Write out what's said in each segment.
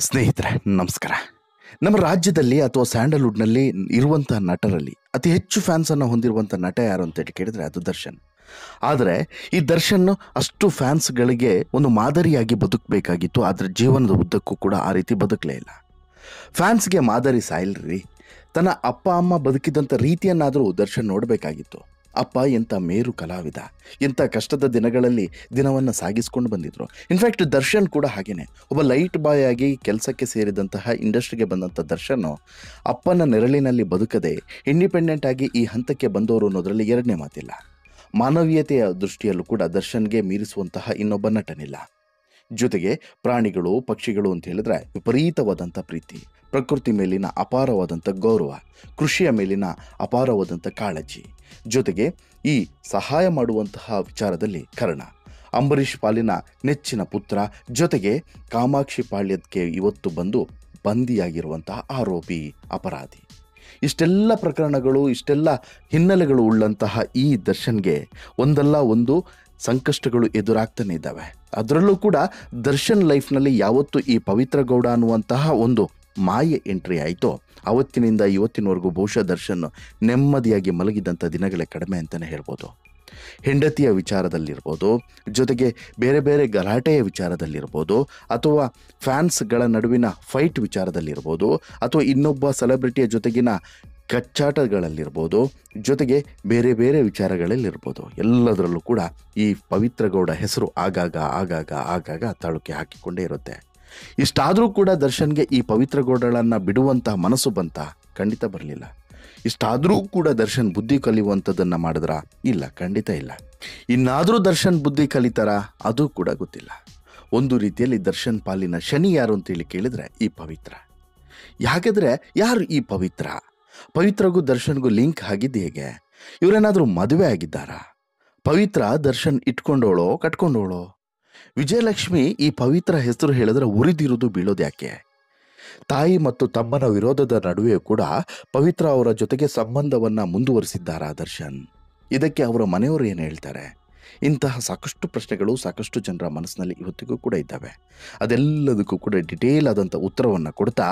ಸ್ನೇಹಿತರೆ ನಮಸ್ಕಾರ. ನಮ್ಮ ರಾಜ್ಯದಲ್ಲಿ ಅಥವಾ ಸ್ಯಾಂಡಲ್ವುಡ್ನಲ್ಲಿ ಇರುವಂಥ ನಟರಲ್ಲಿ ಅತಿ ಹೆಚ್ಚು ಫ್ಯಾನ್ಸನ್ನು ಹೊಂದಿರುವಂಥ ನಟ ಯಾರು ಅಂತೇಳಿ ಕೇಳಿದರೆ ಅದು ದರ್ಶನ್. ಆದರೆ ಈ ದರ್ಶನ್ ಅಷ್ಟು ಫ್ಯಾನ್ಸ್ಗಳಿಗೆ ಒಂದು ಮಾದರಿಯಾಗಿ ಬದುಕಬೇಕಾಗಿತ್ತು. ಆದರೆ ಜೀವನದ ಉದ್ದಕ್ಕೂ ಕೂಡ ಆ ರೀತಿ ಬದುಕಲೇ ಇಲ್ಲ. ಫ್ಯಾನ್ಸ್ಗೆ ಮಾದರಿ ಸಾಯಿಲ್ರಿ. ತನ್ನ ಅಪ್ಪ ಅಮ್ಮ ಬದುಕಿದಂಥ ರೀತಿಯನ್ನಾದರೂ ದರ್ಶನ್ ನೋಡಬೇಕಾಗಿತ್ತು. ಅಪ್ಪ ಎಂಥ ಮೇರು ಕಲಾವಿದ, ಎಂಥ ಕಷ್ಟದ ದಿನಗಳಲ್ಲಿ ದಿನವನ್ನು ಸಾಗಿಸ್ಕೊಂಡು ಬಂದಿದ್ರು. ಇನ್ಫ್ಯಾಕ್ಟ್ ದರ್ಶನ್ ಕೂಡ ಹಾಗೇನೆ ಒಬ್ಬ ಲೈಟ್ ಬಾಯ್ ಆಗಿ ಕೆಲಸಕ್ಕೆ ಸೇರಿದಂತಹ ಇಂಡಸ್ಟ್ರಿಗೆ ಬಂದಂಥ ದರ್ಶನ್ ಅಪ್ಪನ ನೆರಳಿನಲ್ಲಿ ಬದುಕದೆ ಇಂಡಿಪೆಂಡೆಂಟ್ ಆಗಿ ಈ ಹಂತಕ್ಕೆ ಬಂದವರು ಅನ್ನೋದರಲ್ಲಿ ಎರಡನೇ ಮಾತಿಲ್ಲ. ಮಾನವೀಯತೆಯ ದೃಷ್ಟಿಯಲ್ಲೂ ಕೂಡ ದರ್ಶನ್ಗೆ ಮೀರಿಸುವಂತಹ ಇನ್ನೊಬ್ಬ ನಟನಿಲ್ಲ. ಜೊತೆಗೆ ಪ್ರಾಣಿಗಳು ಪಕ್ಷಿಗಳು ಅಂತ ಹೇಳಿದ್ರೆ ವಿಪರೀತವಾದಂಥ ಪ್ರೀತಿ, ಪ್ರಕೃತಿ ಮೇಲಿನ ಅಪಾರವಾದಂಥ ಗೌರವ, ಕೃಷಿಯ ಮೇಲಿನ ಅಪಾರವಾದಂಥ ಕಾಳಜಿ, ಜೊತೆಗೆ ಈ ಸಹಾಯ ಮಾಡುವಂತಹ ವಿಚಾರದಲ್ಲಿ ಕರ್ಣ, ಅಂಬರೀಷ್ ಪಾಲಿನ ನೆಚ್ಚಿನ ಪುತ್ರ, ಜೊತೆಗೆ ಕಾಮಾಕ್ಷಿ ಪಾಳ್ಯಕ್ಕೆ ಇವತ್ತು ಬಂದು ಬಂದಿಯಾಗಿರುವಂತಹ ಆರೋಪಿ ಅಪರಾಧಿ. ಇಷ್ಟೆಲ್ಲ ಪ್ರಕರಣಗಳು, ಇಷ್ಟೆಲ್ಲ ಹಿನ್ನೆಲೆಗಳು ಉಳ್ಳಂತಹ ಈ ದರ್ಶನ್ಗೆ ಒಂದಲ್ಲ ಒಂದು ಸಂಕಷ್ಟಗಳು ಎದುರಾಗ್ತಾನೆ ಇದ್ದಾವೆ. ಅದರಲ್ಲೂ ಕೂಡ ದರ್ಶನ್ ಲೈಫ್ನಲ್ಲಿ ಯಾವತ್ತು ಈ ಪವಿತ್ರ ಗೌಡ ಅನ್ನುವಂತಹ ಒಂದು ಮಾಯೆ ಎಂಟ್ರಿ ಆಯಿತೋ ಅವತ್ತಿನಿಂದ ಇವತ್ತಿನವರೆಗೂ ಬಹುಶಃ ದರ್ಶನ್ ನೆಮ್ಮದಿಯಾಗಿ ಮಲಗಿದಂಥ ದಿನಗಳೇ ಕಡಿಮೆ ಅಂತಲೇ ಹೇಳ್ಬೋದು. ಹೆಂಡತಿಯ ವಿಚಾರದಲ್ಲಿರ್ಬೋದು, ಜೊತೆಗೆ ಬೇರೆ ಬೇರೆ ಗಲಾಟೆಯ ವಿಚಾರದಲ್ಲಿರ್ಬೋದು, ಅಥವಾ ಫ್ಯಾನ್ಸ್ಗಳ ನಡುವಿನ ಫೈಟ್ ವಿಚಾರದಲ್ಲಿರ್ಬೋದು, ಅಥವಾ ಇನ್ನೊಬ್ಬ ಸೆಲೆಬ್ರಿಟಿಯ ಜೊತೆಗಿನ ಕಚ್ಚಾಟಗಳಲ್ಲಿರ್ಬೋದು, ಜೊತೆಗೆ ಬೇರೆ ಬೇರೆ ವಿಚಾರಗಳಲ್ಲಿರ್ಬೋದು, ಎಲ್ಲದರಲ್ಲೂ ಕೂಡ ಈ ಪವಿತ್ರ ಗೌಡ ಹೆಸರು ಆಗಾಗ ತಾಳುಕೆ ಹಾಕಿಕೊಂಡೇ ಇರುತ್ತೆ. ಇಷ್ಟಾದರೂ ಕೂಡ ದರ್ಶನ್ಗೆ ಈ ಪವಿತ್ರ ಗೌಡಗಳನ್ನು ಬಿಡುವಂತಹ ಮನಸ್ಸು ಬಂತ? ಖಂಡಿತ ಬರಲಿಲ್ಲ. ಇಷ್ಟಾದರೂ ಕೂಡ ದರ್ಶನ್ ಬುದ್ಧಿ ಕಲಿಯುವಂಥದ್ದನ್ನು ಮಾಡಿದ್ರ? ಇಲ್ಲ, ಖಂಡಿತ ಇಲ್ಲ. ಇನ್ನಾದರೂ ದರ್ಶನ್ ಬುದ್ಧಿ ಕಲಿತಾರ? ಅದು ಕೂಡ ಗೊತ್ತಿಲ್ಲ. ಒಂದು ರೀತಿಯಲ್ಲಿ ದರ್ಶನ್ ಪಾಲಿನ ಶನಿ ಯಾರು ಅಂತೇಳಿ ಕೇಳಿದರೆ ಈ ಪವಿತ್ರ. ಹಾಗಾದರೆ ಯಾರು ಈ ಪವಿತ್ರ? ಪವಿತ್ರಗೂ ದರ್ಶನ್ಗೂ ಲಿಂಕ್ ಆಗಿದ್ದು ಹೇಗೆ? ಇವರೇನಾದರೂ ಮದುವೆ ಆಗಿದ್ದಾರಾ? ಪವಿತ್ರ ದರ್ಶನ್ ಇಟ್ಕೊಂಡೋಳೋ ಕಟ್ಕೊಂಡೋಳೋ? ವಿಜಯಲಕ್ಷ್ಮಿ ಈ ಪವಿತ್ರ ಹೆಸರು ಹೇಳಿದ್ರೆ ಉರಿದಿರುವುದು ಬೀಳೋದು ಯಾಕೆ? ತಾಯಿ ಮತ್ತು ತಮ್ಮನ ವಿರೋಧದ ನಡುವೆಯೂ ಕೂಡ ಪವಿತ್ರ ಅವರ ಜೊತೆಗೆ ಸಂಬಂಧವನ್ನು ಮುಂದುವರಿಸಿದ್ದಾರಾ ದರ್ಶನ್? ಇದಕ್ಕೆ ಅವರ ಮನೆಯವರು ಏನು ಹೇಳ್ತಾರೆ? ಇಂತಹ ಸಾಕಷ್ಟು ಪ್ರಶ್ನೆಗಳು ಸಾಕಷ್ಟು ಜನರ ಮನಸ್ಸಿನಲ್ಲಿ ಇವತ್ತಿಗೂ ಕೂಡ ಇದ್ದಾವೆ. ಅದೆಲ್ಲದಕ್ಕೂ ಕೂಡ ಡಿಟೇಲ್ ಆದಂಥ ಉತ್ತರವನ್ನು ಕೊಡ್ತಾ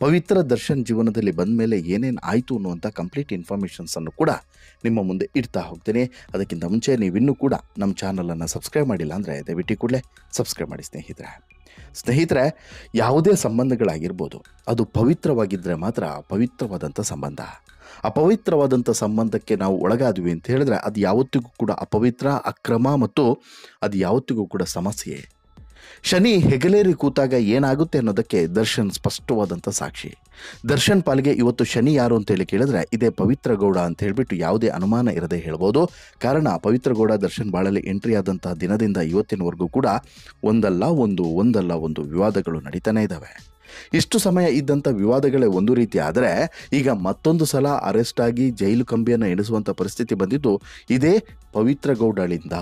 ಪವಿತ್ರ ದರ್ಶನ್ ಜೀವನದಲ್ಲಿ ಬಂದ ಮೇಲೆ ಏನೇನು ಆಯಿತು ಅನ್ನುವಂಥ ಕಂಪ್ಲೀಟ್ ಇನ್ಫಾರ್ಮೇಷನ್ಸನ್ನು ಕೂಡ ನಿಮ್ಮ ಮುಂದೆ ಇಡ್ತಾ ಹೋಗ್ತೀನಿ. ಅದಕ್ಕಿಂತ ಮುಂಚೆ ನೀವಿನ್ನೂ ಕೂಡ ನಮ್ಮ ಚಾನಲನ್ನು ಸಬ್ಸ್ಕ್ರೈಬ್ ಮಾಡಿಲ್ಲ ಅಂದರೆ ದಯವಿಟ್ಟು ಕೂಡಲೇ ಸಬ್ಸ್ಕ್ರೈಬ್ ಮಾಡಿ ಸ್ನೇಹಿತರೆ. ಯಾವುದೇ ಸಂಬಂಧಗಳಾಗಿರ್ಬೋದು, ಅದು ಪವಿತ್ರವಾಗಿದ್ದರೆ ಮಾತ್ರ ಪವಿತ್ರವಾದಂಥ ಸಂಬಂಧ. ಅಪವಿತ್ರವಾದಂಥ ಸಂಬಂಧಕ್ಕೆ ನಾವು ಒಳಗಾದ್ವಿ ಅಂತ ಹೇಳಿದ್ರೆ ಅದು ಯಾವತ್ತಿಗೂ ಕೂಡ ಅಪವಿತ್ರ, ಅಕ್ರಮ ಮತ್ತು ಅದು ಯಾವತ್ತಿಗೂ ಕೂಡ ಸಮಸ್ಯೆ. ಶನಿ ಹೆಗಲೇರಿ ಕೂತಾಗ ಏನಾಗುತ್ತೆ ಅನ್ನೋದಕ್ಕೆ ದರ್ಶನ್ ಸ್ಪಷ್ಟವಾದಂಥ ಸಾಕ್ಷಿ. ದರ್ಶನ್ ಪಾಲಿಗೆ ಇವತ್ತು ಶನಿ ಯಾರು ಅಂತೇಳಿ ಕೇಳಿದ್ರೆ ಇದೇ ಪವಿತ್ರ ಗೌಡ ಅಂತ ಹೇಳಿಬಿಟ್ಟು ಯಾವುದೇ ಅನುಮಾನ ಇರದೆ ಹೇಳ್ಬೋದು. ಕಾರಣ ಪವಿತ್ರ ಗೌಡ ದರ್ಶನ್ ಬಾಳಲ್ಲಿ ಎಂಟ್ರಿ ಆದಂತಹ ದಿನದಿಂದ ಇವತ್ತಿನವರೆಗೂ ಕೂಡ ಒಂದಲ್ಲ ಒಂದು ವಿವಾದಗಳು ನಡೀತಾನೆ ಇದ್ದಾವೆ. ಇಷ್ಟು ಸಮಯ ಇದ್ದಂಥ ವಿವಾದಗಳೇ ಒಂದು ರೀತಿ ಆದರೆ ಈಗ ಮತ್ತೊಂದು ಸಲ ಅರೆಸ್ಟ್ ಆಗಿ ಜೈಲು ಕಂಬಿಯನ್ನು ಎಣಿಸುವಂಥ ಪರಿಸ್ಥಿತಿ ಬಂದಿದ್ದು ಇದೇ ಪವಿತ್ರ ಗೌಡಳಿಂದ.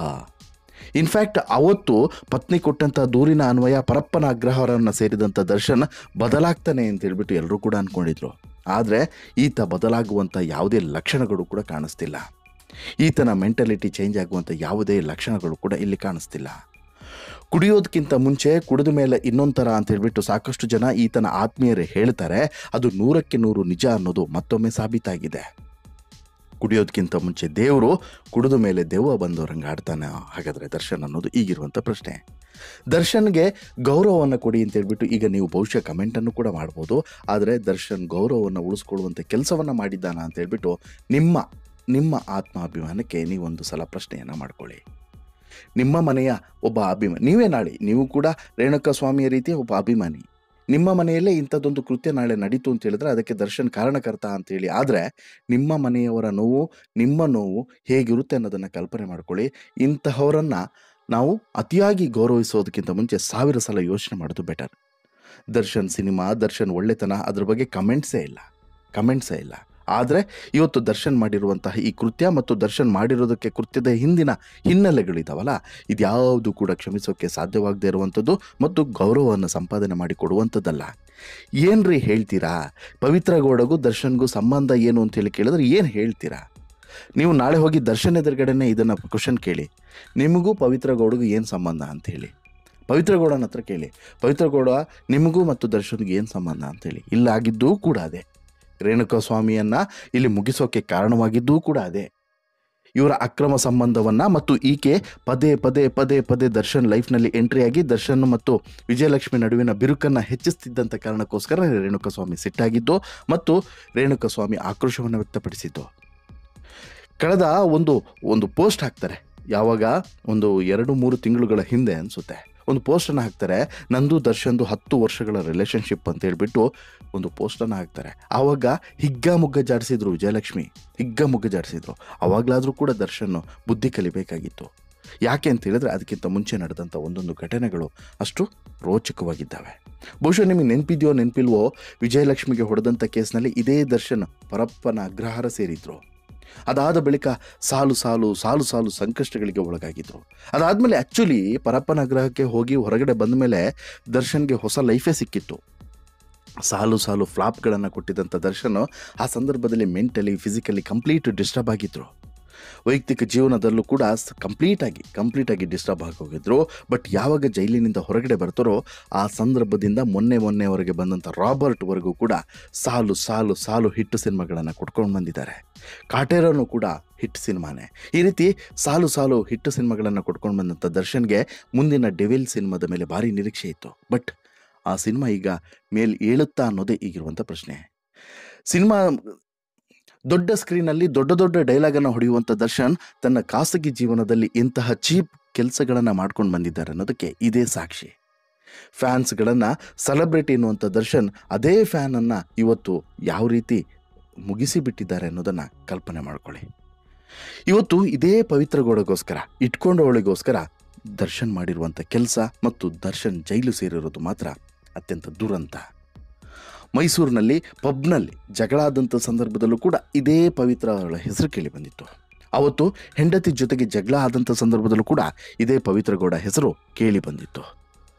ಇನ್ಫ್ಯಾಕ್ಟ್ ಅವತ್ತು ಪತ್ನಿ ಕೊಟ್ಟಂಥ ದೂರಿನ ಅನ್ವಯ ಪರಪ್ಪನ ಅಗ್ರಹಾರವನ್ನು ಸೇರಿದಂಥ ದರ್ಶನ್ ಬದಲಾಗ್ತಾನೆ ಅಂತ ಹೇಳ್ಬಿಟ್ಟು ಎಲ್ಲರೂ ಕೂಡ ಅಂದ್ಕೊಂಡಿದ್ರು. ಆದರೆ ಈತ ಬದಲಾಗುವಂಥ ಯಾವುದೇ ಲಕ್ಷಣಗಳು ಕೂಡ ಕಾಣಿಸ್ತಿಲ್ಲ. ಈತನ ಮೆಂಟಾಲಿಟಿ ಚೇಂಜ್ ಆಗುವಂಥ ಯಾವುದೇ ಲಕ್ಷಣಗಳು ಕೂಡ ಇಲ್ಲಿ ಕಾಣಿಸ್ತಿಲ್ಲ. ಕುಡಿಯೋದಕ್ಕಿಂತ ಮುಂಚೆ ಕುಡಿದ ಮೇಲೆ ಇನ್ನೊಂದು ಥರ ಅಂತ ಹೇಳ್ಬಿಟ್ಟು ಸಾಕಷ್ಟು ಜನ ಈತನ ಆತ್ಮೀಯರೇ ಹೇಳ್ತಾರೆ. ಅದು 100ಕ್ಕೆ 100 ನಿಜ ಅನ್ನೋದು ಮತ್ತೊಮ್ಮೆ ಸಾಬೀತಾಗಿದೆ. ಕುಡಿಯೋದಕ್ಕಿಂತ ಮುಂಚೆ ದೇವರು, ಕುಡಿದ ಮೇಲೆ ದೆವ್ವ ಬಂದವರಂಗೆ ಆಡ್ತಾನೆ. ಹಾಗಾದರೆ ದರ್ಶನ್ ಅನ್ನೋದು ಈಗಿರುವಂಥ ಪ್ರಶ್ನೆ. ದರ್ಶನ್ಗೆ ಗೌರವವನ್ನು ಕೊಡಿ ಅಂತ ಹೇಳ್ಬಿಟ್ಟು ಈಗ ನೀವು ಬಹುಶಃ ಕಮೆಂಟನ್ನು ಕೂಡ ಮಾಡ್ಬೋದು. ಆದರೆ ದರ್ಶನ್ ಗೌರವವನ್ನು ಉಳಿಸ್ಕೊಳ್ಳುವಂಥ ಕೆಲಸವನ್ನು ಮಾಡಿದ್ದಾನ ಅಂತ ಹೇಳ್ಬಿಟ್ಟು ನಿಮ್ಮ ಆತ್ಮಾಭಿಮಾನಕ್ಕೆ ನೀವೊಂದು ಸಲ ಪ್ರಶ್ನೆಯನ್ನು ಮಾಡ್ಕೊಳ್ಳಿ. ನಿಮ್ಮ ಮನೆಯ ಒಬ್ಬ ಅಭಿಮಾನಿ ನೀವೇ, ನಾಳೆ ನೀವು ಕೂಡ ರೇಣುಕಾ ಸ್ವಾಮಿಯ ರೀತಿಯ ಒಬ್ಬ ಅಭಿಮಾನಿ. ನಿಮ್ಮ ಮನೆಯಲ್ಲೇ ಇಂಥದ್ದೊಂದು ಕೃತ್ಯ ನಾಳೆ ನಡೀತು ಅಂತ ಹೇಳಿದ್ರೆ ಅದಕ್ಕೆ ದರ್ಶನ್ ಕಾರಣಕರ್ತ ಅಂತೇಳಿ. ಆದರೆ ನಿಮ್ಮ ಮನೆಯವರ ನೋವು, ನಿಮ್ಮ ನೋವು ಹೇಗಿರುತ್ತೆ ಅನ್ನೋದನ್ನು ಕಲ್ಪನೆ ಮಾಡ್ಕೊಳ್ಳಿ. ಇಂತಹವರನ್ನು ನಾವು ಅತಿಯಾಗಿ ಗೌರವಿಸೋದಕ್ಕಿಂತ ಮುಂಚೆ 1000 ಸಲ ಯೋಚನೆ ಮಾಡೋದು ಬೆಟರ್. ದರ್ಶನ್ ಸಿನಿಮಾ, ದರ್ಶನ್ ಒಳ್ಳೆತನ, ಅದ್ರ ಬಗ್ಗೆ ಕಮೆಂಟ್ಸೇ ಇಲ್ಲ. ಆದರೆ ಇವತ್ತು ದರ್ಶನ್ ಮಾಡಿರುವಂತಹ ಈ ಕೃತ್ಯ ಮತ್ತು ದರ್ಶನ್ ಮಾಡಿರೋದಕ್ಕೆ ಕೃತ್ಯದ ಹಿಂದಿನ ಹಿನ್ನೆಲೆಗಳಿದಾವಲ್ಲ, ಇದ್ಯಾವುದು ಕೂಡ ಕ್ಷಮಿಸೋಕ್ಕೆ ಸಾಧ್ಯವಾಗದೇ ಇರುವಂಥದ್ದು ಮತ್ತು ಗೌರವವನ್ನು ಸಂಪಾದನೆ ಮಾಡಿ ಕೊಡುವಂಥದ್ದಲ್ಲ. ಏನ್ರಿ ಹೇಳ್ತೀರಾ? ಪವಿತ್ರ ಗೌಡಗೂ ದರ್ಶನ್ಗೂ ಸಂಬಂಧ ಏನು ಅಂತೇಳಿ ಕೇಳಿದ್ರೆ ಏನು ಹೇಳ್ತೀರಾ? ನೀವು ನಾಳೆ ಹೋಗಿ ದರ್ಶನ್ ಎದುರುಗಡೆನೇ ಇದನ್ನು ಕ್ವಶನ್ ಕೇಳಿ, ನಿಮಗೂ ಪವಿತ್ರ ಗೌಡಗೂ ಏನು ಸಂಬಂಧ ಅಂಥೇಳಿ. ಪವಿತ್ರ ಗೌಡನ ಹತ್ರ ಕೇಳಿ, ಪವಿತ್ರ ಗೌಡ ನಿಮಗೂ ಮತ್ತು ದರ್ಶನ್ಗೆ ಏನು ಸಂಬಂಧ ಅಂತೇಳಿ. ಇಲ್ಲಾಗಿದ್ದೂ ಕೂಡ ಅದೇ. ರೇಣುಕಾ ಸ್ವಾಮಿಯನ್ನು ಇಲ್ಲಿ ಮುಗಿಸೋಕೆ ಕಾರಣವಾಗಿದ್ದೂ ಕೂಡ ಅದೇ. ಇವರ ಅಕ್ರಮ ಸಂಬಂಧವನ್ನು ಮತ್ತು ಈಕೆ ಪದೇ ಪದೇ ಪದೇ ಪದೇ ದರ್ಶನ್ ಲೈಫ್ನಲ್ಲಿ ಎಂಟ್ರಿಯಾಗಿ ದರ್ಶನ್ ಮತ್ತು ವಿಜಯಲಕ್ಷ್ಮಿ ನಡುವಿನ ಬಿರುಕನ್ನು ಹೆಚ್ಚಿಸ್ತಿದ್ದಂಥ ಕಾರಣಕ್ಕೋಸ್ಕರ ರೇಣುಕಾ ಸ್ವಾಮಿ ಸಿಟ್ಟಾಗಿದ್ದು ಮತ್ತು ರೇಣುಕಾ ಸ್ವಾಮಿ ಆಕ್ರೋಶವನ್ನು ವ್ಯಕ್ತಪಡಿಸಿದ್ದು. ಕಳೆದ ಒಂದು ಪೋಸ್ಟ್ ಹಾಕ್ತಾರೆ, ಯಾವಾಗ ಒಂದು 2-3 ತಿಂಗಳುಗಳ ಹಿಂದೆ ಅನಿಸುತ್ತೆ, ಒಂದು ಪೋಸ್ಟನ್ನು ಹಾಕ್ತಾರೆ, ನಂದು ದರ್ಶನ್ದು 10 ವರ್ಷಗಳ ರಿಲೇಷನ್ಶಿಪ್ ಅಂತ ಹೇಳ್ಬಿಟ್ಟು ಒಂದು ಪೋಸ್ಟನ್ನು ಹಾಕ್ತಾರೆ. ಆವಾಗ ಹಿಗ್ಗಾಮುಗ್ಗ ಜಾಡಿಸಿದ್ರು ವಿಜಯಲಕ್ಷ್ಮಿ, ಹಿಗ್ಗಾಮುಗ್ಗ ಜಾಡಿಸಿದ್ರು. ಆವಾಗಲಾದರೂ ಕೂಡ ದರ್ಶನ್ ಬುದ್ಧಿ ಕಲಿಬೇಕಾಗಿತ್ತು. ಯಾಕೆ ಅಂತ ಹೇಳಿದ್ರೆ ಅದಕ್ಕಿಂತ ಮುಂಚೆ ನಡೆದಂಥ ಒಂದೊಂದು ಘಟನೆಗಳು ಅಷ್ಟು ರೋಚಕವಾಗಿದ್ದಾವೆ. ಬಹುಶಃ ನಿಮಗೆ ನೆನಪಿದೆಯೋ ನೆನಪಿಲ್ವೋ, ವಿಜಯಲಕ್ಷ್ಮಿಗೆ ಹೊಡೆದಂಥ ಕೇಸ್ನಲ್ಲಿ ಇದೇ ದರ್ಶನ್ ಪರಪ್ಪನ ಅಗ್ರಹಾರ ಸೇರಿದ್ರು. ಅದಾದ ಬಳಿಕ ಸಾಲು ಸಾಲು ಸಾಲು ಸಾಲು ಸಂಕಷ್ಟಗಳಿಗೆ ಒಳಗಾಗಿದ್ರು. ಅದಾದಮೇಲೆ ಆ್ಯಕ್ಚುಲಿ ಪರಪ್ಪನ ಆಗ್ರಹಕ್ಕೆ ಹೋಗಿ ಹೊರಗಡೆ ಬಂದ ಮೇಲೆ ದರ್ಶನ್ಗೆ ಹೊಸ ಲೈಫೇ ಸಿಕ್ಕಿತ್ತು. ಸಾಲು ಸಾಲು ಫ್ಲಾಪ್ಗಳನ್ನು ಕೊಟ್ಟಿದ್ದಂಥ ದರ್ಶನ್ ಆ ಸಂದರ್ಭದಲ್ಲಿ ಮೆಂಟಲಿ ಫಿಸಿಕಲಿ ಕಂಪ್ಲೀಟ್ ಡಿಸ್ಟರ್ಬ್ ಆಗಿದ್ದರು. ವೈಯಕ್ತಿಕ ಜೀವನದಲ್ಲೂ ಕೂಡ ಕಂಪ್ಲೀಟಾಗಿ ಡಿಸ್ಟರ್ಬ್ ಆಗೋಗಿದ್ರು. ಬಟ್ ಯಾವಾಗ ಜೈಲಿನಿಂದ ಹೊರಗಡೆ ಬರ್ತಾರೋ ಆ ಸಂದರ್ಭದಿಂದ ಮೊನ್ನೆವರೆಗೆ ಬಂದಂಥ ರಾಬರ್ಟ್ವರೆಗೂ ಕೂಡ ಸಾಲು ಸಾಲು ಸಾಲು ಹಿಟ್ಟು ಸಿನಿಮಾಗಳನ್ನು ಕೊಟ್ಕೊಂಡು ಬಂದಿದ್ದಾರೆ. ಕಾಟೇರನು ಕೂಡ ಹಿಟ್ ಸಿನಿಮಾನೇ. ಈ ರೀತಿ ಸಾಲು ಸಾಲು ಹಿಟ್ಟು ಸಿನಿಮಾಗಳನ್ನು ಕೊಟ್ಕೊಂಡು ಬಂದಂಥ ದರ್ಶನ್ಗೆ ಮುಂದಿನ ಡೆವಿಲ್ ಸಿನಿಮಾದ ಮೇಲೆ ಭಾರಿ ನಿರೀಕ್ಷೆ ಇತ್ತು. ಬಟ್ ಆ ಸಿನಿಮಾ ಈಗ ಏಳುತ್ತಾ ಅನ್ನೋದೇ ಈಗಿರುವಂಥ ಪ್ರಶ್ನೆ. ಸಿನಿಮಾ ದೊಡ್ಡ ಸ್ಕ್ರೀನಲ್ಲಿ ದೊಡ್ಡ ಡೈಲಾಗನ್ನು ಹೊಡೆಯುವಂಥ ದರ್ಶನ್ ತನ್ನ ಖಾಸಗಿ ಜೀವನದಲ್ಲಿ ಇಂತಹ ಚೀಪ್ ಕೆಲಸಗಳನ್ನು ಮಾಡ್ಕೊಂಡು ಬಂದಿದ್ದಾರೆ ಅನ್ನೋದಕ್ಕೆ ಇದೇ ಸಾಕ್ಷಿ. ಫ್ಯಾನ್ಸ್ಗಳನ್ನು ಸೆಲೆಬ್ರಿಟಿ ಎನ್ನುವಂಥ ದರ್ಶನ್ ಅದೇ ಫ್ಯಾನನ್ನು ಇವತ್ತು ಯಾವ ರೀತಿ ಮುಗಿಸಿಬಿಟ್ಟಿದ್ದಾರೆ ಅನ್ನೋದನ್ನು ಕಲ್ಪನೆ ಮಾಡ್ಕೊಳ್ಳಿ. ಇವತ್ತು ಇದೇ ಪವಿತ್ರ ಗೌಡಗೋಸ್ಕರ ಇಟ್ಕೊಂಡವಳಿಗೋಸ್ಕರ ದರ್ಶನ್ ಮಾಡಿರುವಂಥ ಕೆಲಸ ಮತ್ತು ದರ್ಶನ್ ಜೈಲು ಸೇರಿರೋದು ಮಾತ್ರ ಅತ್ಯಂತ ದುರಂತ. ಮೈಸೂರಿನಲ್ಲಿ ಪಬ್ನಲ್ಲಿ ಜಗಳ ಆದಂಥ ಸಂದರ್ಭದಲ್ಲೂ ಕೂಡ ಇದೇ ಪವಿತ್ರ ಅವಳ ಹೆಸರು ಕೇಳಿ ಬಂದಿತ್ತು. ಅವತ್ತು ಹೆಂಡತಿ ಜೊತೆಗೆ ಜಗಳ ಆದಂಥ ಸಂದರ್ಭದಲ್ಲೂ ಕೂಡ ಇದೇ ಪವಿತ್ರ ಗೌಡ ಹೆಸರು ಕೇಳಿ ಬಂದಿತ್ತು.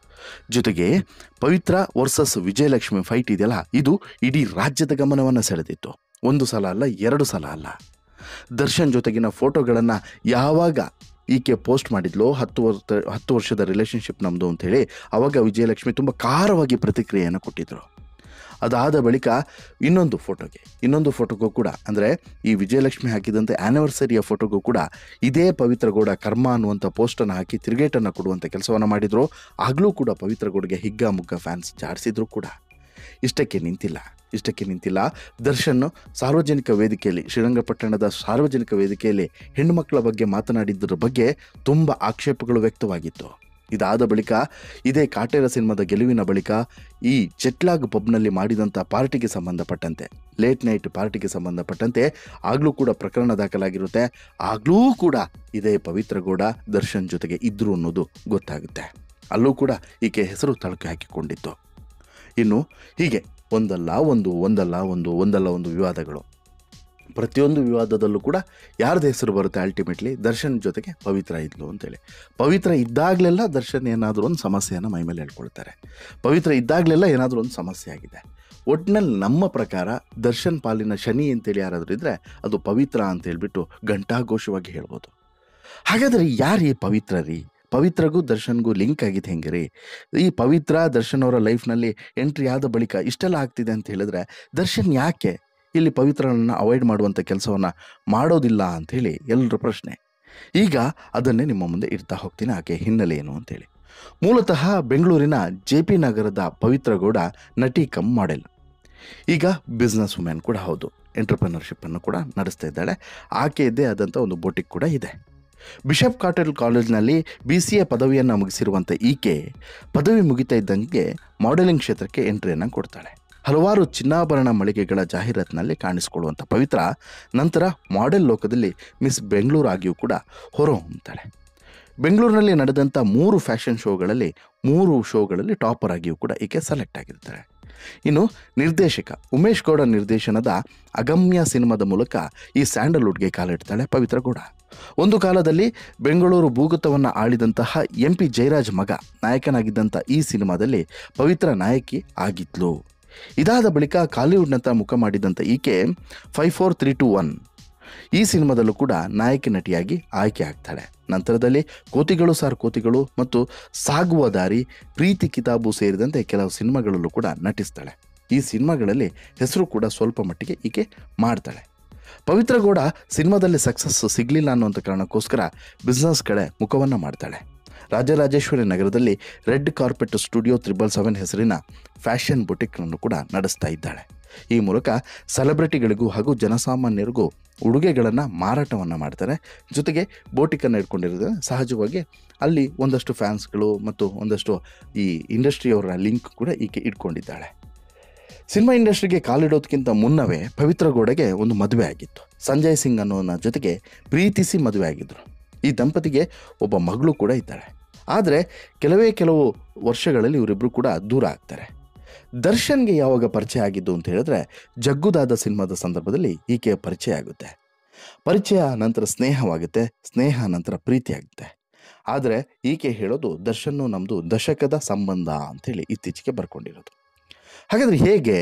ಜೊತೆಗೆ ಪವಿತ್ರ ವರ್ಸಸ್ ವಿಜಯಲಕ್ಷ್ಮಿ ಫೈಟ್ ಇದೆಯಲ್ಲ, ಇದು ಇಡೀ ರಾಜ್ಯದ ಗಮನವನ್ನು ಸೆಳೆದಿತ್ತು. 1 ಸಲ ಅಲ್ಲ, 2 ಸಲ ಅಲ್ಲ. ದರ್ಶನ್ ಜೊತೆಗಿನ ಫೋಟೋಗಳನ್ನು ಯಾವಾಗ ಈಕೆ ಪೋಸ್ಟ್ ಮಾಡಿದ್ಲು, 10 ವರ್ಷದ ರಿಲೇಷನ್ಶಿಪ್ ನಮ್ಮದು ಅಂಥೇಳಿ, ಆವಾಗ ವಿಜಯಲಕ್ಷ್ಮಿ ತುಂಬ ಖಾರವಾಗಿ ಪ್ರತಿಕ್ರಿಯೆಯನ್ನು ಕೊಟ್ಟಿದ್ದರು. ಅದಾದ ಬಳಿಕ ಇನ್ನೊಂದು ಫೋಟೋಗೂ ಕೂಡ, ಅಂದರೆ ಈ ವಿಜಯಲಕ್ಷ್ಮಿ ಹಾಕಿದಂತೆ ಆ್ಯನಿವರ್ಸರಿಯ ಫೋಟೋಗೂ ಕೂಡ ಇದೇ ಪವಿತ್ರ ಗೌಡ ಕರ್ಮ ಅನ್ನುವಂಥ ಪೋಸ್ಟನ್ನು ಹಾಕಿ ತಿರುಗೇಟನ್ನು ಕೊಡುವಂಥ ಕೆಲಸವನ್ನು ಮಾಡಿದರು. ಆಗಲೂ ಕೂಡ ಪವಿತ್ರ ಗೌಡಗೆ ಹಿಗ್ಗಾಮುಗ್ಗ ಫ್ಯಾನ್ಸ್ ಜಾಡಿಸಿದ್ರು ಕೂಡ. ಇಷ್ಟಕ್ಕೆ ನಿಂತಿಲ್ಲ. ದರ್ಶನ್ ಸಾರ್ವಜನಿಕ ವೇದಿಕೆಯಲ್ಲಿ, ಶ್ರೀರಂಗಪಟ್ಟಣದ ಸಾರ್ವಜನಿಕ ವೇದಿಕೆಯಲ್ಲಿ ಹೆಣ್ಣುಮಕ್ಕಳ ಬಗ್ಗೆ ಮಾತನಾಡಿದ್ದರ ಬಗ್ಗೆ ತುಂಬ ಆಕ್ಷೇಪಗಳು ವ್ಯಕ್ತವಾಗಿತ್ತು. ಇದಾದ ಬಳಿಕ ಇದೇ ಕಾಟೇರ ಸಿನಿಮಾದ ಗೆಲುವಿನ ಬಳಿಕ ಈ ಜೆಟ್ಲಾಗ್ ಪಬ್ನಲ್ಲಿ ಮಾಡಿದಂಥ ಪಾರ್ಟಿಗೆ ಸಂಬಂಧಪಟ್ಟಂತೆ, ಲೇಟ್ ನೈಟ್ ಪಾರ್ಟಿಗೆ ಸಂಬಂಧಪಟ್ಟಂತೆ ಆಗಲೂ ಕೂಡ ಪ್ರಕರಣ ದಾಖಲಾಗಿರುತ್ತೆ. ಆಗಲೂ ಕೂಡ ಇದೇ ಪವಿತ್ರ ಗೌಡ ದರ್ಶನ್ ಜೊತೆಗೆ ಇದ್ದರು ಅನ್ನೋದು ಗೊತ್ತಾಗುತ್ತೆ. ಅಲ್ಲೂ ಕೂಡ ಈಕೆ ಹೆಸರು ತಳಕೆ ಹಾಕಿಕೊಂಡಿತ್ತು. ಇನ್ನು ಹೀಗೆ ಒಂದಲ್ಲ ಒಂದು ವಿವಾದಗಳು. ಪ್ರತಿಯೊಂದು ವಿವಾದದಲ್ಲೂ ಕೂಡ ಯಾರ್ದು ಹೆಸರು ಬರುತ್ತೆ, ಅಲ್ಟಿಮೇಟ್ಲಿ ದರ್ಶನ್ ಜೊತೆಗೆ ಪವಿತ್ರ ಇದ್ಲು ಅಂತೇಳಿ. ಪವಿತ್ರ ಇದ್ದಾಗಲೆಲ್ಲ ದರ್ಶನ್ ಏನಾದರೂ ಒಂದು ಸಮಸ್ಯೆಯನ್ನು ಮೈಮೇಲೆ ಹೇಳ್ಕೊಳ್ತಾರೆ. ಪವಿತ್ರ ಇದ್ದಾಗಲೆಲ್ಲ ಏನಾದರೂ ಒಂದು ಸಮಸ್ಯೆ ಆಗಿದೆ. ಒಟ್ಟಿನಲ್ಲಿ ನಮ್ಮ ಪ್ರಕಾರ ದರ್ಶನ್ ಪಾಲಿನ ಶನಿ ಅಂತೇಳಿ ಯಾರಾದರೂ ಇದ್ದರೆ ಅದು ಪವಿತ್ರ ಅಂತ ಹೇಳ್ಬಿಟ್ಟು ಘಂಟಾಘೋಷವಾಗಿ ಹೇಳ್ಬೋದು. ಹಾಗಾದರೆ ಯಾರು ಈ ಪವಿತ್ರ ರೀ? ಪವಿತ್ರಗೂ ದರ್ಶನ್ಗೂ ಲಿಂಕ್ ಆಗಿದ್ದು ಹೆಂಗೆ ರೀ? ಈ ಪವಿತ್ರ ದರ್ಶನ್ ಅವರ ಲೈಫ್ನಲ್ಲಿ ಎಂಟ್ರಿ ಆದ ಬಳಿಕ ಇಷ್ಟೆಲ್ಲ ಆಗ್ತಿದೆ ಅಂತ ಹೇಳಿದ್ರೆ ದರ್ಶನ್ ಯಾಕೆ ಇಲ್ಲಿ ಪವಿತ್ರನನ್ನು ಅವಾಯ್ಡ್ ಮಾಡುವಂಥ ಕೆಲಸವನ್ನು ಮಾಡೋದಿಲ್ಲ ಅಂಥೇಳಿ ಎಲ್ಲರ ಪ್ರಶ್ನೆ. ಈಗ ಅದನ್ನೇ ನಿಮ್ಮ ಮುಂದೆ ಇಡ್ತಾ ಹೋಗ್ತೀನಿ. ಆಕೆ ಹಿನ್ನೆಲೆ ಏನು ಅಂತೇಳಿ. ಮೂಲತಃ ಬೆಂಗಳೂರಿನ JP ನಗರದ ಪವಿತ್ರ ಗೌಡ ನಟಿ ಕಮ್ ಮಾಡೆಲ್. ಈಗ ಬಿಸ್ನೆಸ್ ವುಮೆನ್ ಕೂಡ ಹೌದು. ಎಂಟರ್ಪ್ರಿನರ್ಶಿಪ್ಪನ್ನು ಕೂಡ ನಡೆಸ್ತಾ ಇದ್ದಾಳೆ. ಆಕೆಯದ್ದೇ ಆದಂಥ ಒಂದು ಬೋಟಿಕ್ ಕೂಡ ಇದೆ. ಬಿಷಪ್ ಕಾಟೆಲ್ ಕಾಲೇಜ್ನಲ್ಲಿ BCA ಪದವಿಯನ್ನು ಮುಗಿಸಿರುವಂಥ ಈಕೆ ಪದವಿ ಮುಗಿತಾ ಇದ್ದಂಗೆ ಮಾಡೆಲಿಂಗ್ ಕ್ಷೇತ್ರಕ್ಕೆ ಎಂಟ್ರಿಯನ್ನು ಕೊಡ್ತಾಳೆ. ಹಲವಾರು ಚಿನ್ನಾಭರಣ ಮಳಿಗೆಗಳ ಜಾಹೀರಾತಿನಲ್ಲಿ ಕಾಣಿಸಿಕೊಳ್ಳುವಂಥ ಪವಿತ್ರ ನಂತರ ಮಾಡೆಲ್ ಲೋಕದಲ್ಲಿ ಮಿಸ್ ಬೆಂಗಳೂರು ಆಗಿಯೂ ಕೂಡ ಹೊರಹೊಮ್ಮುತ್ತಾಳೆ. ಬೆಂಗಳೂರಿನಲ್ಲಿ ನಡೆದಂಥ 3 ಫ್ಯಾಷನ್ ಶೋಗಳಲ್ಲಿ ಟಾಪರ್ ಆಗಿಯೂ ಕೂಡ ಈಕೆ ಸೆಲೆಕ್ಟ್ ಆಗಿರ್ತಾಳೆ. ಇನ್ನು ನಿರ್ದೇಶಕ ಉಮೇಶ್ ಗೌಡ ನಿರ್ದೇಶನದ ಅಗಮ್ಯ ಸಿನಿಮಾದ ಮೂಲಕ ಈ ಸ್ಯಾಂಡಲ್ವುಡ್ಗೆ ಕಾಲಿಡ್ತಾಳೆ ಪವಿತ್ರ ಗೌಡ. ಒಂದು ಕಾಲದಲ್ಲಿ ಬೆಂಗಳೂರು ಭೂಗತವನ್ನು ಆಳಿದಂತಹ MP ಜಯರಾಜ್ ಮಗ ನಾಯಕನಾಗಿದ್ದಂಥ ಈ ಸಿನಿಮಾದಲ್ಲಿ ಪವಿತ್ರ ನಾಯಕಿ ಆಗಿದ್ಲು. ಇದಾದ ಬಳಿಕ ಕಾಲಿವುಡ್ನಂತ ಮುಖ ಮಾಡಿದಂಥ ಈಕೆ 54 321 ಈ ಸಿನಿಮಾದಲ್ಲೂ ಕೂಡ ನಾಯಕಿ ನಟಿಯಾಗಿ ಆಯ್ಕೆ ಆಗ್ತಾಳೆ. ನಂತರದಲ್ಲಿ ಕೋತಿಗಳು ಸಾರ್ ಕೋತಿಗಳು ಮತ್ತು ಸಾಗುವ ದಾರಿ, ಪ್ರೀತಿ ಕಿತಾಬು ಸೇರಿದಂತೆ ಕೆಲವು ಸಿನಿಮಾಗಳಲ್ಲೂ ಕೂಡ ನಟಿಸ್ತಾಳೆ. ಈ ಸಿನಿಮಾಗಳಲ್ಲಿ ಹೆಸರು ಕೂಡ ಸ್ವಲ್ಪ ಮಟ್ಟಿಗೆ ಈಕೆ ಮಾಡ್ತಾಳೆ. ಪವಿತ್ರ ಗೌಡ ಸಿನಿಮಾದಲ್ಲಿ ಸಕ್ಸಸ್ ಸಿಗಲಿಲ್ಲ ಅನ್ನುವಂಥ ಕಾರಣಕ್ಕೋಸ್ಕರ ಬಿಸ್ನೆಸ್ ಕಡೆ ಮುಖವನ್ನು ಮಾಡ್ತಾಳೆ. ರಾಜರಾಜೇಶ್ವರಿ ನಗರದಲ್ಲಿ ರೆಡ್ ಕಾರ್ಪೆಟ್ ಸ್ಟುಡಿಯೋ 777 ಹೆಸರಿನ ಫ್ಯಾಷನ್ ಬುಟಿಕ್ನನ್ನು ಕೂಡ ನಡೆಸ್ತಾ ಇದ್ದಾಳೆ. ಈ ಮೂಲಕ ಸೆಲೆಬ್ರಿಟಿಗಳಿಗೂ ಹಾಗೂ ಜನಸಾಮಾನ್ಯರಿಗೂ ಉಡುಗೆಗಳನ್ನು ಮಾರಾಟವನ್ನು ಮಾಡ್ತಾರೆ. ಜೊತೆಗೆ ಬೋಟಿಕನ್ನು ಇಟ್ಕೊಂಡಿರೋದ್ರೆ ಸಹಜವಾಗಿ ಅಲ್ಲಿ ಒಂದಷ್ಟು ಫ್ಯಾನ್ಸ್ಗಳು ಮತ್ತು ಒಂದಷ್ಟು ಈ ಇಂಡಸ್ಟ್ರಿಯವರ ಲಿಂಕ್ ಕೂಡ ಈಕೆ ಇಟ್ಕೊಂಡಿದ್ದಾಳೆ. ಸಿನಿಮಾ ಇಂಡಸ್ಟ್ರಿಗೆ ಕಾಲಿಡೋದಕ್ಕಿಂತ ಮುನ್ನವೇ ಪವಿತ್ರ ಗೌಡಗೆ ಒಂದು ಮದುವೆ ಆಗಿತ್ತು. ಸಂಜಯ್ ಸಿಂಗ್ ಅನ್ನೋನ ಜೊತೆಗೆ ಪ್ರೀತಿಸಿ ಮದುವೆ ಆಗಿದ್ದರು. ಈ ದಂಪತಿಗೆ ಒಬ್ಬ ಮಗಳು ಕೂಡ ಇದ್ದಾಳೆ. ಆದರೆ ಕೆಲವು ವರ್ಷಗಳಲ್ಲಿ ಇವರಿಬ್ಬರು ಕೂಡ ದೂರ ಆಗ್ತಾರೆ. ದರ್ಶನ್ಗೆ ಯಾವಾಗ ಪರಿಚಯ ಆಗಿದ್ದು ಅಂತ ಹೇಳಿದ್ರೆ ಜಗ್ಗುದಾದ ಸಿನಿಮಾದ ಸಂದರ್ಭದಲ್ಲಿ ಈಕೆಯ ಪರಿಚಯ ಆಗುತ್ತೆ. ಪರಿಚಯ ನಂತರ ಸ್ನೇಹವಾಗುತ್ತೆ, ಸ್ನೇಹ ನಂತರ ಪ್ರೀತಿ ಆಗುತ್ತೆ. ಆದರೆ ಈಕೆ ಹೇಳೋದು ದರ್ಶನ್ ನಮ್ಮದು ದಶಕದ ಸಂಬಂಧ ಅಂತೇಳಿ ಇತ್ತೀಚೆಗೆ ಬರ್ಕೊಂಡಿರೋದು. ಹಾಗಾದರೆ ಹೇಗೆ?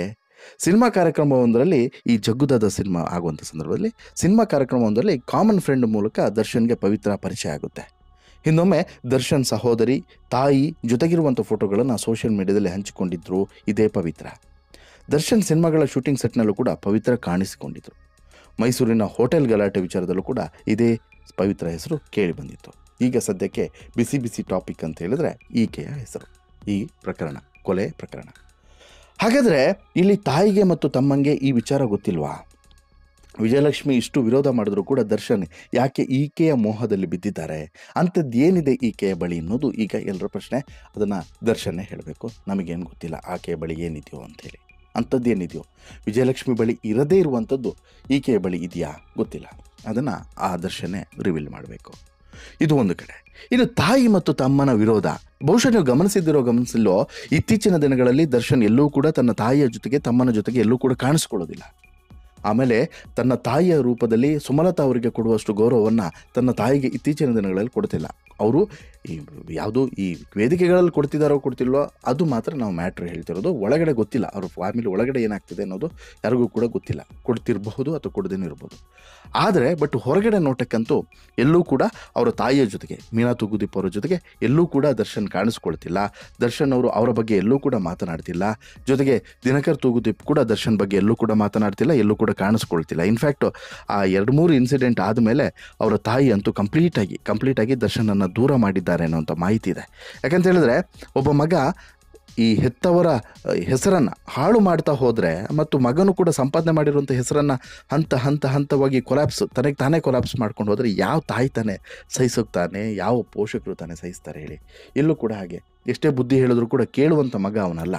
ಸಿನಿಮಾ ಕಾರ್ಯಕ್ರಮವೊಂದರಲ್ಲಿ ಈ ಜಗ್ಗುದಾದ ಸಿನಿಮಾ ಆಗುವಂಥ ಸಂದರ್ಭದಲ್ಲಿ ಸಿನಿಮಾ ಕಾರ್ಯಕ್ರಮವೊಂದರಲ್ಲಿ ಕಾಮನ್ ಫ್ರೆಂಡ್ ಮೂಲಕ ದರ್ಶನ್ಗೆ ಪವಿತ್ರ ಪರಿಚಯ ಆಗುತ್ತೆ. ಇನ್ನೊಮ್ಮೆ ದರ್ಶನ್ ಸಹೋದರಿ, ತಾಯಿ ಜೊತೆಗಿರುವಂಥ ಫೋಟೋಗಳನ್ನು ಸೋಷಿಯಲ್ ಮೀಡಿಯಾದಲ್ಲಿ ಹಂಚಿಕೊಂಡಿದ್ರು ಇದೇ ಪವಿತ್ರ. ದರ್ಶನ್ ಸಿನಿಮಾಗಳ ಶೂಟಿಂಗ್ ಸೆಟ್ನಲ್ಲೂ ಕೂಡ ಪವಿತ್ರ ಕಾಣಿಸಿಕೊಂಡಿದ್ರು. ಮೈಸೂರಿನ ಹೋಟೆಲ್ ಗಲಾಟೆ ವಿಚಾರದಲ್ಲೂ ಕೂಡ ಇದೇ ಪವಿತ್ರ ಹೆಸರು ಕೇಳಿ ಬಂದಿತ್ತು. ಈಗ ಸದ್ಯಕ್ಕೆ ಬಿಸಿ ಬಿಸಿ ಟಾಪಿಕ್ ಅಂತ ಹೇಳಿದ್ರೆ ಈಕೆಯ ಹೆಸರು, ಈ ಪ್ರಕರಣ, ಕೊಲೆ ಪ್ರಕರಣ. ಹಾಗಾದರೆ ಇಲ್ಲಿ ತಾಯಿಗೆ ಮತ್ತು ತಮ್ಮಂಗೆ ಈ ವಿಚಾರ ಗೊತ್ತಿಲ್ವಾ? ವಿಜಯಲಕ್ಷ್ಮಿ ಇಷ್ಟು ವಿರೋಧ ಮಾಡಿದ್ರು ಕೂಡ ದರ್ಶನ್ ಯಾಕೆ ಈಕೆಯ ಮೋಹದಲ್ಲಿ ಬಿದ್ದಿದ್ದಾರೆ? ಅಂಥದ್ದು ಏನಿದೆ ಈಕೆಯ ಬಳಿ ಅನ್ನೋದು ಈಗ ಎಲ್ಲರ ಪ್ರಶ್ನೆ. ಅದನ್ನು ದರ್ಶನ್ನೇ ಹೇಳಬೇಕು. ನಮಗೇನು ಗೊತ್ತಿಲ್ಲ ಆಕೆಯ ಬಳಿ ಏನಿದೆಯೋ ಅಂಥೇಳಿ. ಅಂಥದ್ದು ಏನಿದೆಯೋ ವಿಜಯಲಕ್ಷ್ಮಿ ಬಳಿ ಇರದೇ ಇರುವಂಥದ್ದು ಈಕೆಯ ಬಳಿ ಇದೆಯಾ ಗೊತ್ತಿಲ್ಲ. ಅದನ್ನು ಆ ದರ್ಶನ್ನೇ ರಿವೀಲ್ ಮಾಡಬೇಕು. ಇದು ಒಂದು ಕಡೆ. ಇನ್ನು ತಾಯಿ ಮತ್ತು ತಮ್ಮನ ವಿರೋಧ ಬಹುಶಃ ನೀವು ಗಮನಿಸಿಲ್ಲೋ, ಇತ್ತೀಚಿನ ದಿನಗಳಲ್ಲಿ ದರ್ಶನ್ ಎಲ್ಲೂ ಕೂಡ ತನ್ನ ತಾಯಿಯ ಜೊತೆಗೆ ತಮ್ಮನ ಜೊತೆಗೆ ಎಲ್ಲೂ ಕೂಡ ಕಾಣಿಸ್ಕೊಳ್ಳೋದಿಲ್ಲ. ಆಮೇಲೆ ತನ್ನ ತಾಯಿಯ ರೂಪದಲ್ಲಿ ಸುಮಲತಾ ಅವರಿಗೆ ಕೊಡುವಷ್ಟು ಗೌರವವನ್ನು ತನ್ನ ತಾಯಿಗೆ ಇತ್ತೀಚಿನ ದಿನಗಳಲ್ಲಿ ಕೊಡ್ತಿಲ್ಲ. ಅವರು ಯಾವುದೋ ಈ ವೇದಿಕೆಗಳಲ್ಲಿ ಕೊಡ್ತಿಲ್ವೋ ಅದು ಮಾತ್ರ ನಾವು ಮ್ಯಾಟ್ರ್ ಹೇಳ್ತಿರೋದು. ಒಳಗಡೆ ಗೊತ್ತಿಲ್ಲ, ಅವ್ರ ಫ್ಯಾಮಿಲಿ ಒಳಗಡೆ ಏನಾಗ್ತಿದೆ ಅನ್ನೋದು ಯಾರಿಗೂ ಕೂಡ ಗೊತ್ತಿಲ್ಲ. ಕೊಡ್ತಿರಬಹುದು ಅಥವಾ ಕೊಡದೇನೂ ಇರ್ಬೋದು. ಆದರೆ ಹೊರಗಡೆ ನೋಟಕ್ಕಂತೂ ಎಲ್ಲೂ ಕೂಡ ಅವರ ತಾಯಿಯ ಜೊತೆಗೆ, ಮೀನಾ ತೂಗುದೀಪ್ ಅವರ ಜೊತೆಗೆ ಎಲ್ಲೂ ಕೂಡ ದರ್ಶನ್ ಕಾಣಿಸ್ಕೊಳ್ತಿಲ್ಲ. ದರ್ಶನ್ ಅವರು ಅವರ ಬಗ್ಗೆ ಎಲ್ಲೂ ಕೂಡ ಮಾತನಾಡ್ತಿಲ್ಲ. ಜೊತೆಗೆ ದಿನಕರ್ ತೂಗುದೀಪ್ ಕೂಡ ದರ್ಶನ್ ಬಗ್ಗೆ ಎಲ್ಲೂ ಕೂಡ ಮಾತನಾಡ್ತಿಲ್ಲ, ಎಲ್ಲೂ ಕೂಡ ಕಾಣಿಸ್ಕೊಳ್ತಿಲ್ಲ. ಇನ್ಫ್ಯಾಕ್ಟು ಆ 2-3 ಇನ್ಸಿಡೆಂಟ್ ಆದಮೇಲೆ ಅವರ ತಾಯಿ ಅಂತೂ ಕಂಪ್ಲೀಟಾಗಿ ದರ್ಶನನ್ನು ದೂರ ಮಾಡಿದ್ದಾರೆ ಅನ್ನೋಂಥ ಮಾಹಿತಿ ಇದೆ. ಯಾಕಂತ ಹೇಳಿದ್ರೆ ಒಬ್ಬ ಮಗ ಈ ಹೆತ್ತವರ ಹೆಸರನ್ನು ಹಾಳು ಮಾಡ್ತಾ ಹೋದರೆ ಮತ್ತು ಮಗನು ಕೂಡ ಸಂಪಾದನೆ ಮಾಡಿರುವಂಥ ಹೆಸರನ್ನು ಹಂತವಾಗಿ ತನಗೆ ತಾನೇ ಕೊಲಾಪ್ಸ್ ಮಾಡ್ಕೊಂಡು ಹೋದರೆ ಯಾವ ತಾಯಿ ತಾನೇ ಸಹಿಸೋಗ್ತಾನೆ? ಯಾವ ಪೋಷಕರು ತಾನೇ ಸಹಿಸ್ತಾರೆ ಹೇಳಿ? ಎಲ್ಲೂ ಕೂಡ ಹಾಗೆ. ಎಷ್ಟೇ ಬುದ್ಧಿ ಹೇಳಿದ್ರು ಕೂಡ ಕೇಳುವಂಥ ಮಗ ಅವನಲ್ಲ.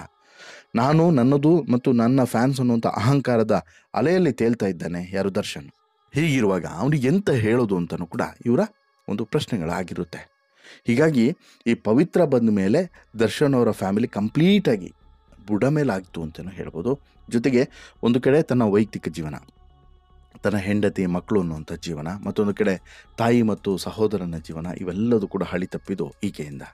ನಾನು ನನ್ನದು ಮತ್ತು ನನ್ನ ಫ್ಯಾನ್ಸ್ ಅನ್ನುವಂಥ ಅಹಂಕಾರದ ಅಲೆಯಲ್ಲಿ ತೇಲ್ತಾ ಇದ್ದಾನೆ ಯಾರು? ದರ್ಶನ್. ಹೀಗಿರುವಾಗ ಅವನಿಗೆ ಎಂತ ಹೇಳೋದು ಅಂತಲೂ ಕೂಡ ಇವರ ಒಂದು ಪ್ರಶ್ನೆಗಳಾಗಿರುತ್ತೆ. ಹೀಗಾಗಿ ಈ ಪವಿತ್ರ ಬಂದ ಮೇಲೆ ದರ್ಶನ್ ಅವರ ಫ್ಯಾಮಿಲಿ ಕಂಪ್ಲೀಟಾಗಿ ಬುಡಮೇಲಾಗ್ತು ಅಂತಲೂ ಹೇಳ್ಬೋದು. ಜೊತೆಗೆ ಒಂದು ಕಡೆ ತನ್ನ ವೈಯಕ್ತಿಕ ಜೀವನ, ತನ್ನ ಹೆಂಡತಿ ಮಕ್ಕಳು ಅನ್ನುವಂಥ ಜೀವನ, ಮತ್ತೊಂದು ಕಡೆ ತಾಯಿ ಮತ್ತು ಸಹೋದರನ ಜೀವನ, ಇವೆಲ್ಲದೂ ಕೂಡ ಹಳಿ ತಪ್ಪಿದ್ದು ಈಕೆಯಿಂದ.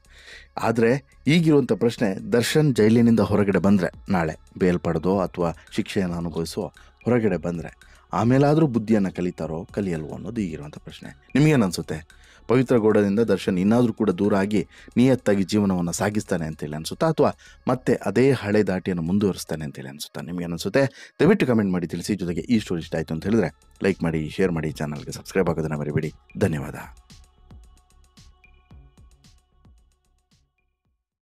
ಆದರೆ ಈಗಿರುವಂಥ ಪ್ರಶ್ನೆ, ದರ್ಶನ್ ಜೈಲಿನಿಂದ ಹೊರಗಡೆ ಬಂದರೆ, ನಾಳೆ ಬೇಲ್ ಪಡೆದೋ ಅಥವಾ ಶಿಕ್ಷೆಯನ್ನು ಅನುಭವಿಸೋ ಹೊರಗಡೆ ಬಂದರೆ ಆಮೇಲಾದರೂ ಬುದ್ಧಿಯನ್ನು ಕಲಿಯಲ್ವೋ ಅನ್ನೋದು ಈಗಿರುವಂಥ ಪ್ರಶ್ನೆ. ನಿಮಗೇನು ಅನಿಸುತ್ತೆ? ಪವಿತ್ರ ಗೌಡದಿಂದ ದರ್ಶನ್ ಇನ್ನಾದರೂ ಕೂಡ ದೂರ ಆಗಿ ನಿಯತ್ತಾಗಿ ಜೀವನವನ್ನು ಸಾಗಿಸ್ತಾನೆ ಅಂತೇಳಿ ಅನಿಸುತ್ತಾ, ಅಥವಾ ಮತ್ತೆ ಅದೇ ಹಳೆ ದಾಟಿಯನ್ನು ಮುಂದುವರಿಸ್ತಾನೆ ಅಂತೇಳಿ ಅನಿಸುತ್ತಾ? ನಿಮಗೆ ಅನಿಸುತ್ತೆ? ದಯವಿಟ್ಟು ಕಮೆಂಟ್ ಮಾಡಿ ತಿಳಿಸಿ. ಜೊತೆಗೆ ಈ ಸ್ಟೋರಿ ಇಷ್ಟ ಆಯಿತು ಅಂತ ಹೇಳಿದ್ರೆ ಲೈಕ್ ಮಾಡಿ, ಶೇರ್ ಮಾಡಿ, ಚಾನಲ್ಗೆ ಸಬ್ಸ್ಕ್ರೈಬ್ ಆಗೋದನ್ನು ಮರಿಬೇಡಿ. ಧನ್ಯವಾದ.